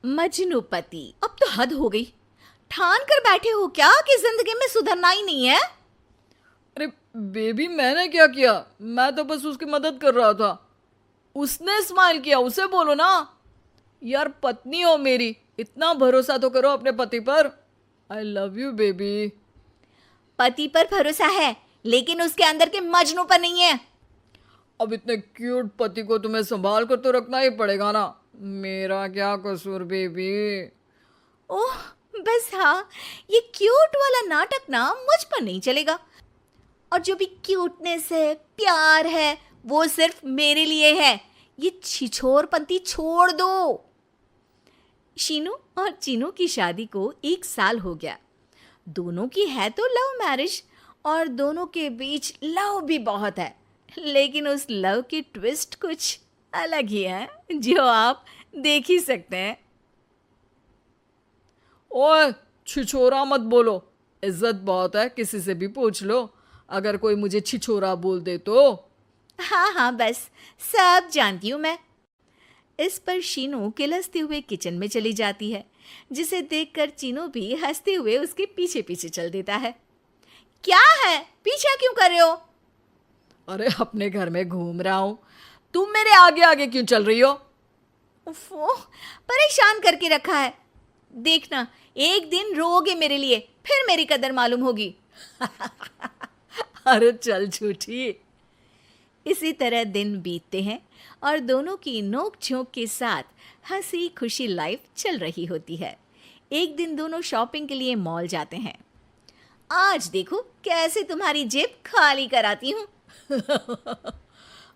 मजनूपति, अब तो हद हो गई। ठान कर बैठे हो क्या कि जिंदगी में सुधरना ही नहीं है? अरे बेबी, मैंने क्या किया? मैं तो बस उसकी मदद कर रहा था। उसने स्माइल किया, उसे बोलो ना। यार, पत्नी हो मेरी, इतना भरोसा तो करो अपने पति पर। I love you baby. पति पर भरोसा है, लेकिन उसके अंदर के मजनू पर नहीं है। अब इतने क्यूट पति को तुम्हें संभाल कर तो रखना ही पड़ेगा ना। मेरा क्या कसूर बेबी। ओह, बस हाँ, ये क्यूट वाला नाटक ना मुझ पर नहीं चलेगा। और जो भी क्यूटनेस है, प्यार है, वो सिर्फ मेरे लिए है। ये छिछोरपंती छोड़ दो। शीनू और चीनू की शादी को 1 साल हो गया। दोनों की है तो लव मैरिज, और दोनों के बीच लव भी बहुत है। लेकिन उस लव की ट्विस्ट कुछ अलग ही है, जो आप देख ही सकते हैं। ओए, छिछोरा मत बोलो। इज्जत बहुत है, किसी से भी पूछ लो। अगर कोई मुझे छिछोरा बोल दे तो। हाँ हाँ, बस सब जानती हूँ मैं। इस पर शीनू किलसते हुए किचन में चली जाती है, जिसे देखकर चीनू भी हंसते हुए उसके पीछे पीछे चल देता है। क्या है, पीछा क्यों कर रहे हो? अरे, अपने घर में घूम रहा हूं। तुम मेरे आगे आगे क्यों चल रही हो? उफ़ो, परेशान करके रखा है। देखना, एक दिन रोओगे मेरे लिए, फिर मेरी कदर मालूम होगी। अरे चल झूठी। इसी तरह दिन बीतते हैं और दोनों की नोक झोंक के साथ हंसी खुशी लाइफ चल रही होती है। एक दिन दोनों शॉपिंग के लिए मॉल जाते हैं। आज देखो कैसे तुम्हारी जेब खाली कराती हूँ।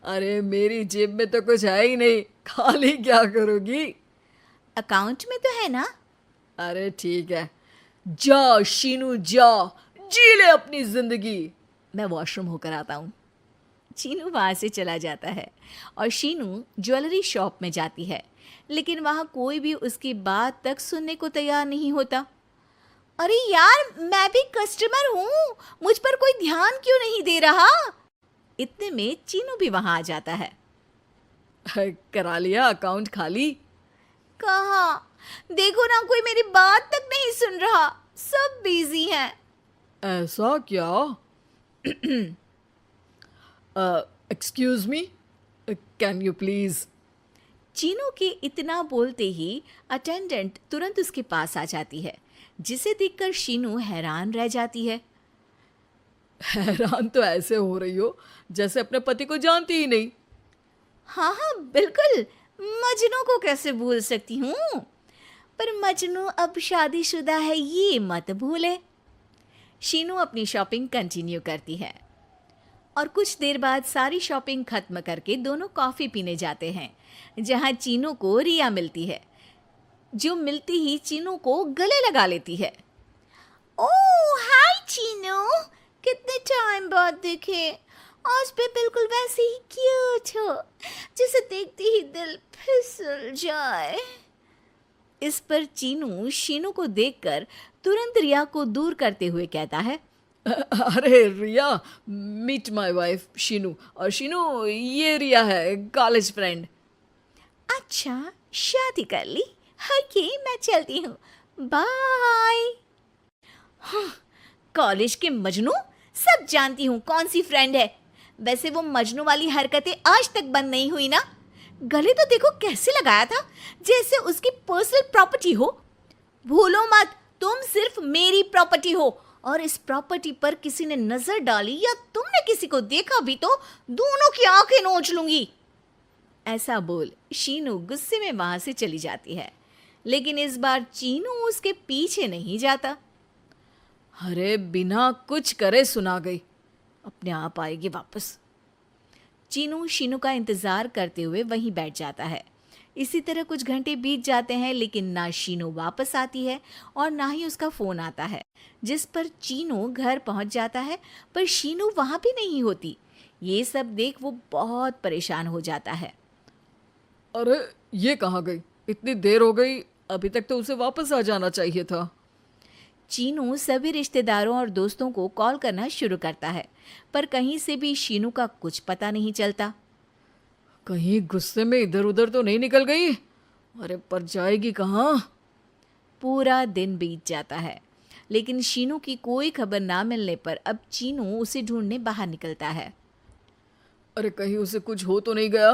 अरे, मेरी जेब में तो कुछ है ही नहीं, खाली क्या करोगी? अकाउंट में तो है ना? अरे ठीक है, जा शीनू जा, जी ले अपनी जिंदगी। मैं वॉशरूम होकर आता हूँ। चीनू वहाँ से चला जाता है और शीनू ज्वेलरी शॉप में जाती है, लेकिन वहाँ कोई भी उसकी बात तक सुनने को तैयार नहीं होता। अरे यार, मैं भी कस्टमर हूँ, मुझ पर कोई ध्यान क्यों नहीं दे रहा? इतने में चीनू भी वहाँ आ जाता है। करा लिया अकाउंट खाली? कहाँ? देखो ना, कोई मेरी बात तक नहीं सुन रहा, सब बिजी हैं। ऐसा क्या? Excuse me, can you please? Chinu के इतना बोलते ही अटेंडेंट तुरंत उसके पास आ जाती है, जिसे देखकर शीनू हैरान रह जाती है। हैरान तो ऐसे हो रही हो जैसे अपने पति को जानती ही नहीं। हाँ हाँ, बिल्कुल, मजनू को कैसे भूल सकती हूँ? पर मजनू अब शादीशुदा है, ये मत भूले। शीनू अपनी शॉपिंग कंटिन्यू करती है और कुछ देर बाद सारी शॉपिंग खत्म करके दोनों कॉफ़ी पीने जाते हैं, जहाँ चीनू को रिया मिलती है, जो मिलती ही चीनू को गले लगा लेती है। ओह हाय चीनू, कितने टाइम बाद देखे। आज भी बिल्कुल वैसे ही क्यूट हो, जिसे देखते ही दिल फिसल जाए। इस पर चीनू शीनू को देखकर तुरंत रिया को दूर करते हुए कहता है। अरे रिया, मीट माय वाइफ शीनू। और शीनू, ये रिया है, कॉलेज फ्रेंड। अच्छा, शादी कर ली? ओके, मैं चलती हूँ, बाय। हाँ, कॉलेज के मजनू, सब जानती हूँ कौन सी फ्रेंड है। वैसे वो मजनू वाली हरकतें आज तक बंद नहीं हुई ना। गले तो देखो कैसे लगाया था, जैसे उसकी पर्सनल प्रॉपर्टी हो। भूलो मत, तुम सिर्फ मेरी प्रॉपर्टी हो, और इस प्रॉपर्टी पर किसी ने नजर डाली या तुमने किसी को देखा भी तो दोनों की आंखें नोच लूंगी। ऐसा बोल शीनू गुस्से में वहां से चली जाती है, लेकिन इस बार चीनू उसके पीछे नहीं जाता। अरे, बिना कुछ करे सुना गई, अपने आप आएगी वापस। चीनू शीनू का इंतजार करते हुए वहीं बैठ जाता है। इसी तरह कुछ घंटे बीत जाते हैं, लेकिन ना शीनू वापस आती है और ना ही उसका फोन आता है, जिस पर चीनू घर पहुंच जाता है, पर शीनू वहां भी नहीं होती। ये सब देख वो बहुत परेशान हो जाता है। अरे, ये कहाँ गई? इतनी देर हो गई, अभी तक तो उसे वापस आ जाना चाहिए था। चीनू सभी रिश्तेदारों और दोस्तों को कॉल करना शुरू करता है, पर कहीं से भी शीनू का कुछ पता नहीं चलता। कहीं गुस्से में इधर उधर तो नहीं निकल गई? अरे पर जाएगी कहाँ? पूरा दिन बीत जाता है, लेकिन शीनू की कोई खबर ना मिलने पर अब चीनू उसे ढूंढने बाहर निकलता है। अरे कहीं उसे कुछ हो तो नहीं गया?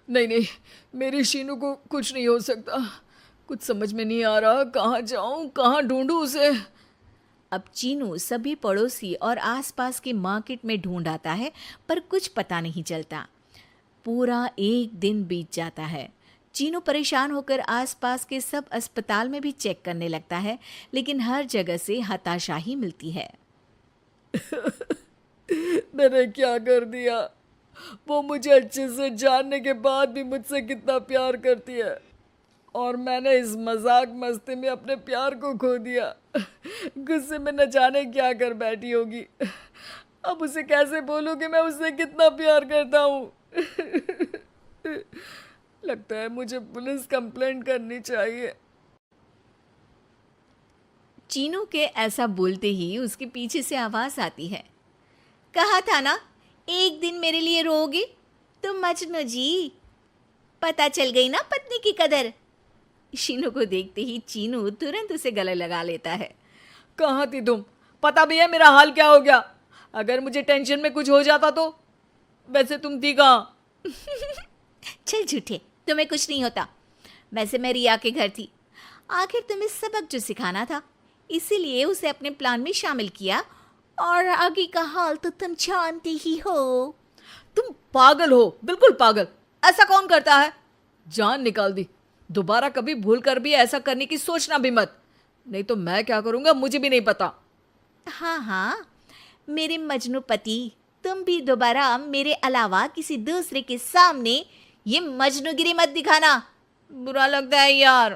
नहीं नहीं, मेरी शीनू को कुछ नहीं हो सकता। कुछ समझ में नहीं आ रहा, कहाँ जाऊँ, कहाँ ढूंढूं उसे। अब चीनू सभी पड़ोसी और आसपास के मार्केट में ढूंढ आता है, पर कुछ पता नहीं चलता। पूरा एक दिन बीत जाता है। चीनू परेशान होकर आसपास के सब अस्पताल में भी चेक करने लगता है, लेकिन हर जगह से हताशा ही मिलती है। मैंने क्या कर दिया? वो मुझे अच्छे से जानने के बाद भी मुझसे कितना प्यार करती है, और मैंने इस मजाक मस्ती में अपने प्यार को खो दिया। गुस्से में न जाने क्या कर बैठी होगी। अब उसे कैसे बोलूं कि मैं उससे कितना प्यार करता हूँ। लगता है मुझे पुलिस कंप्लेंट करनी चाहिए। चीनू के ऐसा बोलते ही उसके पीछे से आवाज आती है। कहा था ना, एक दिन मेरे लिए रोओगी तुम मजनू जी। पता चल गई ना पत्नी की कदर। शीनू को देखते ही चीनू तुरंत उसे गले लगा लेता है। कहाँ थी तुम? पता भी है मेरा हाल क्या हो गया? अगर मुझे टेंशन में कुछ हो जाता तो? वैसे तुम थी कहाँ? चल झूठे, तुम्हें कुछ नहीं होता। वैसे मैं रिया के घर थी। आखिर तुम्हें सबक जो सिखाना था, इसीलिए उसे अपने प्लान में शामिल किया, और आगे का हाल तो तुम जानती ही हो। तुम पागल हो, बिल्कुल पागल। ऐसा कौन करता है? जान निकाल दी। दोबारा कभी भूल कर भी ऐसा करने की सोचना भी मत, नहीं तो मैं क्या करूंगा मुझे भी नहीं पता। हाँ हाँ, मेरे मजनू पति, तुम भी दोबारा मेरे अलावा किसी दूसरे के सामने ये मजनूगिरी मत दिखाना। बुरा लगता है यार।